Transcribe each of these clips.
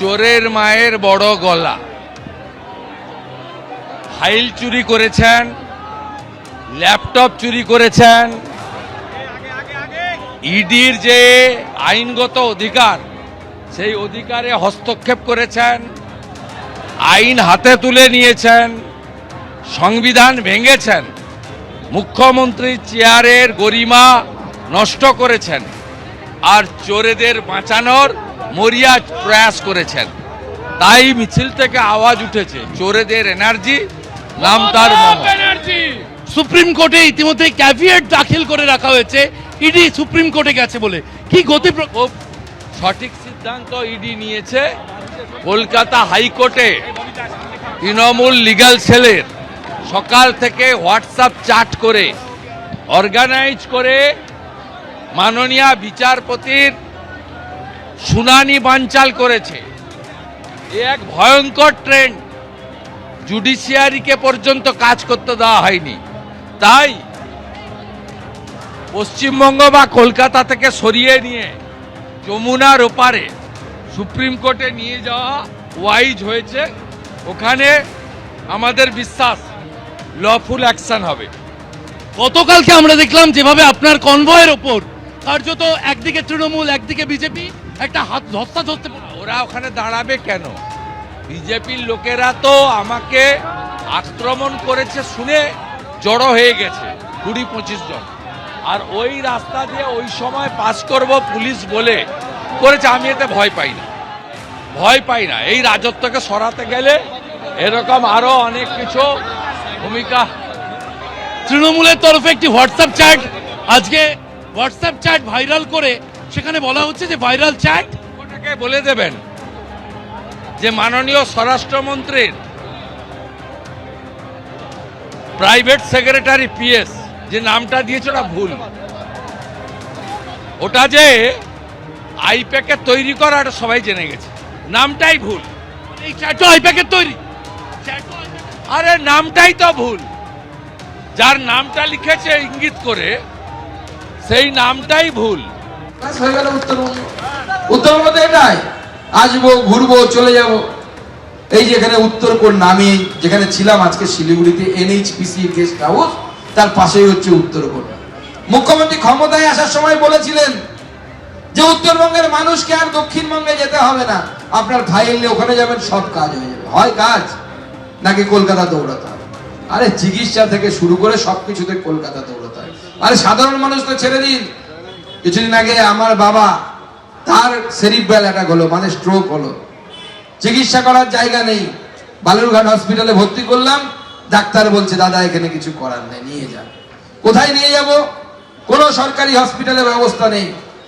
চোরের মায়ের বড় গলা। ফাইল চুরি করেছেন, ল্যাপটপ চুরি করেছেন, ইডির যে আইনগত অধিকার সেই অধিকারে হস্তক্ষেপ করেছেন, আইন হাতে তুলে নিয়েছেন, সংবিধান ভেঙেছেন, মুখ্যমন্ত্রীর চেয়ারের গরিমা নষ্ট করেছেন, আর চোরেদের বাঁচানোর মরিয়া প্রয়াস করেছেন। তাই মিছিল থেকে আওয়াজ উঠেছে, চোরেদের এনার্জি, নাম তার ব্যানার্জি। সুপ্রিম কোর্টে ইতিমধ্যে ক্যাভিয়েট দাখিল করে রাখা হয়েছে, ইডি সুপ্রিম কোর্টে গেছে বলে। কি গতি? খুব সঠিক সিদ্ধান্ত ইডি নিয়েছে। কলকাতা হাইকোর্টে তৃণমূল লিগ্যাল সেলের সকাল থেকে হোয়াটসঅ্যাপ চ্যাট করে অর্গানাইজ করে মাননীয় বিচারপতির শুনানি বানচাল করেছে। এ এক ভয়ঙ্কর ট্রেন্ড, জুডিশিয়ারিকে পর্যন্ত কাজ করতে দেওয়া হয়নি। তাই পশ্চিমবঙ্গ বা কলকাতা থেকে সরিয়ে নিয়ে যমুনার ওপারে সুপ্রিম কোর্টে নিয়ে যাওয়া ওয়াইজ হয়েছে। ওখানে আমাদের বিশ্বাস লফুল অ্যাকশন হবে। গতকালকে আমরা দেখলাম যেভাবে আপনার কনভয়ের ওপর কার্যত একদিকে তৃণমূল একদিকে বিজেপি একটা হাত ধস্তাধস্তি। ওরা ওখানে দাঁড়াবে কেন? বিজেপির লোকেরা তো আমাকে আক্রমণ করেছে শুনে জড়ো হয়ে গেছে 20-25 জন, আর ওই রাস্তা দিয়ে ওই সময় পাস করব পুলিশ বলে করেছে। আমি এতে ভয় পাই না, ভয় পাই না। এই রাজত্বকে সরাতে গেলে এরকম আরো অনেক কিছু ভূমিকা। তৃণমূলের তরফে একটি হোয়াটসঅ্যাপ চ্যাট, আজকে হোয়াটসঅ্যাপ চ্যাট ভাইরাল করে সেখানে বলা হচ্ছে যে ভাইরাল চ্যাট ওটাকে বলে দেবেন যে মাননীয় স্বরাষ্ট্রমন্ত্রীর প্রাইভেট সেক্রেটারি পিএস যে নামটা দিয়েছে ওটা ভুল। ওটা যে আইপ্যাকে তৈরি করা এটা সবাই জেনে গেছে, নামটাই ভুল। এই চ্যাটও আইপ্যাকের তৈরি। আরে নামটাই তো ভুল। যার নামটা লিখেছে ইঙ্গিত করে সেই নামটাই ভুল। হয়ে গেল উত্তরবঙ্গ। উত্তরবঙ্গতে এটাই আসবো, ঘুরবো, চলে যাব। এই যেখানে উত্তরকোণ নামে যেখানে ছিলাম আজকে শিলিগুড়িতে এনএইচপিসি গেস্ট হাউস, তার পাশেই হচ্ছে উত্তরকোণ। মুখ্যমন্ত্রী ক্ষমতায় আসার সময় বলেছিলেন যে উত্তরবঙ্গের মানুষকে আর দক্ষিণবঙ্গে যেতে হবে না, আপনার ফাইল নিয়ে ওখানে যাবেন, সব কাজ হয়ে যাবে। হয় কাজ নাকি কলকাতা দৌড়াতে হবে। আরে চিকিৎসা থেকে শুরু করে সবকিছুতে কলকাতা দৌড়াতে হয়। আরে সাধারণ মানুষ তো ছেড়ে দিন। কিছুদিন আগে আমার বাবা, তার সেরিব্রাল অ্যাটাক হলো, মানে স্ট্রোক হলো, চিকিৎসা করার জায়গা নেই। বালুরঘাট হসপিটালে ভর্তি করলাম, ডাক্তার বলছে দাদা এখানে কিছু করার নেই, নিয়ে যান। কোথায় নিয়ে যাব? কোনো সরকারি হসপিটালের ব্যবস্থা নেই।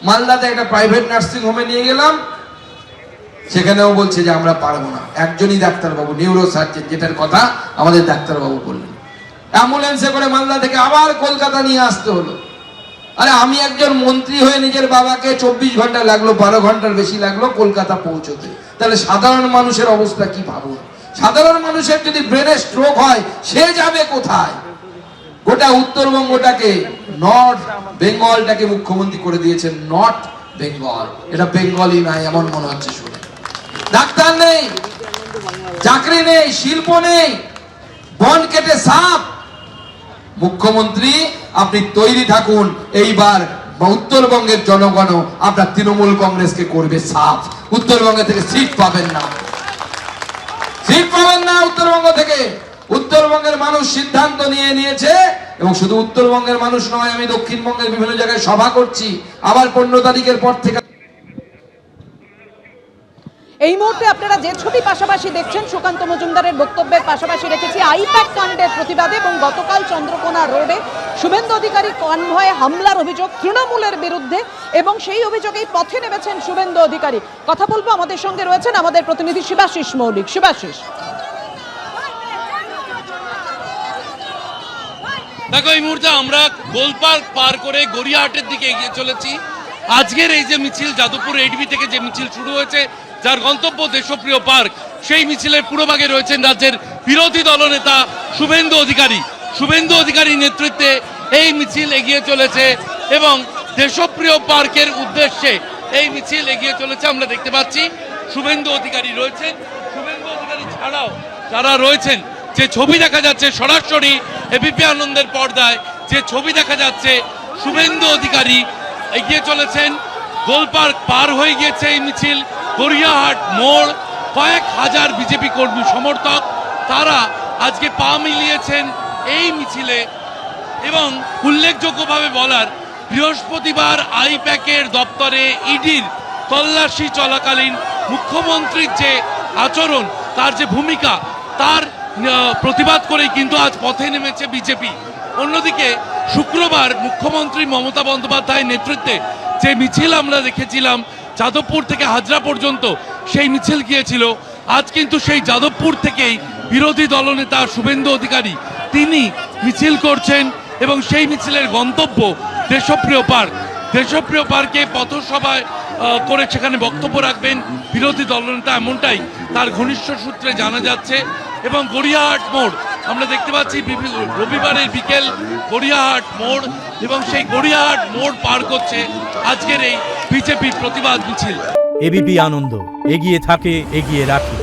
মালদাতে একটা প্রাইভেট নার্সিং হোমে নিয়ে গেলাম, সেখানেও বলছে যে আমরা পারবো না। একজনই ডাক্তারবাবু, নিউরো সার্জন, যেটার কথা আমাদের ডাক্তারবাবু বললেন। অ্যাম্বুলেন্সে করে মালদা থেকে আবার কলকাতা নিয়ে আসতে হলো। আরে আমি একজন মন্ত্রী হয়ে নিজের বাবাকে 24 ঘন্টা লাগলো, 12 ঘন্টার বেশি লাগলো কলকাতা পৌঁছতে। তাহলে সাধারণ মানুষের অবস্থা কি ভাবুন। সাধারণ মানুষের যদি ব্রেনে স্ট্রোক হয় সে যাবে কোথায়? গোটা উত্তরবঙ্গটাকে, নর্থ বেঙ্গলটাকে মুখ্যমন্ত্রী করে দিয়েছেন নর্থ বেঙ্গল। এটা বেঙ্গলই নাই এমন মনে হচ্ছে শুনে। ডাক্তার নেই, চাকরি নেই, শিল্প নেই, বন কেটে সাপ। মুখ্যমন্ত্রী আপনি তৈরি থাকুন, এইবার উত্তরবঙ্গের জনগণ আপনার তৃণমূল কংগ্রেসকে করবে সাফ। উত্তরবঙ্গে থেকে সিট পাবেন না, সিট পাবেন না উত্তরবঙ্গ থেকে। উত্তরবঙ্গের মানুষ সিদ্ধান্ত নিয়ে নিয়েছে, এবং শুধু উত্তরবঙ্গের মানুষ নয়, আমি দক্ষিণবঙ্গের বিভিন্ন জায়গায় সভা করছি। আবার 15 তারিখের পর থেকে এই মুহূর্তে আপনারা যে ছবি পাশাপাশি দেখছেন, সুকান্ত মজুমদারের বক্তব্যের পাশাপাশি রেখেছি আইপ্যাক কাণ্ডের প্রতিবাদে এবং গতকাল চন্দ্রকোনা রোডে শুভেন্দু অধিকারী কনভয়ে হামলার অভিযোগ তৃণমূলের বিরুদ্ধে, এবং সেই অভিযোগেই পথে নেমেছেন শুভেন্দু অধিকারী। কথা বলবো, আমাদের সঙ্গে রয়েছেন আমাদের প্রতিনিধি শিবাশিস মৌলিক। শিবাশিস, দেখো এই মুহূর্তে আমরা গোলপার্ক পার করে গড়িয়াহাটের দিকে এগিয়ে চলেছি। আজকের এই যে মিছিল, যাদবপুর এডিবি থেকে যে মিছিল শুরু হয়েছে, যার গন্তব্য দেশপ্রিয় পার্ক, সেই মিছিলের পুরোভাগে রয়েছেন রাজ্যের বিরোধী দলনেতা শুভেন্দু অধিকারী। শুভেন্দু অধিকারীর নেতৃত্বে এই মিছিল এগিয়ে চলেছে এবং দেশপ্রিয় পার্কের উদ্দেশ্যে এই মিছিল এগিয়ে চলেছে। আমরা দেখতে পাচ্ছি শুভেন্দু অধিকারী রয়েছেন। শুভেন্দু অধিকারী ছাড়াও যারা রয়েছেন, যে ছবি দেখা যাচ্ছে সরাসরি এবিপি আনন্দের পর্দায়, যে ছবি দেখা যাচ্ছে শুভেন্দু অধিকারী এগিয়ে চলেছেন। গোলপার্ক পার হয়ে গিয়েছে এই মিছিল, গড়িয়াহাট মোড়, কয়েক হাজার বিজেপি কর্মী সমর্থক তারা আজকে পা মিলিয়েছেন এই মিছিলে। এবং উল্লেখযোগ্যভাবে বলার, বৃহস্পতিবার আইপ্যাকের দপ্তরে ইডির তল্লাশি চলাকালীন মুখ্যমন্ত্রীর যে আচরণ, তার যে ভূমিকা, তার প্রতিবাদ করেই কিন্তু আজ পথে নেমেছে বিজেপি। অন্যদিকে শুক্রবার মুখ্যমন্ত্রী মমতা বন্দ্যোপাধ্যায়ের নেতৃত্বে যে মিছিল আমরা দেখেছিলাম যাদবপুর থেকে হাজরা পর্যন্ত, সেই মিছিল গিয়েছিল। আজ কিন্তু সেই যাদবপুর থেকেই বিরোধী দলনেতা শুভেন্দু অধিকারী তিনি মিছিল করছেন এবং সেই মিছিলের গন্তব্য দেশপ্রিয় পার্ক। দেশপ্রিয় পার্কে পথসভায় করে সেখানে বক্তব্য রাখবেন বিরোধী দলনেতা, এমনটাই তার ঘনিষ্ঠ সূত্রে জানা যাচ্ছে। এবং গড়িয়াহাট মোড় আমরা দেখতে পাচ্ছি রবিবারের বিকেল গড়িয়াহাট মোড়, এবং সেই গড়িয়াহাট মোড় পার করছে আজকের এই বিজেপির প্রতিবাদ মিছিল। এবিপি আনন্দ, এগিয়ে থাকে, এগিয়ে রাখে।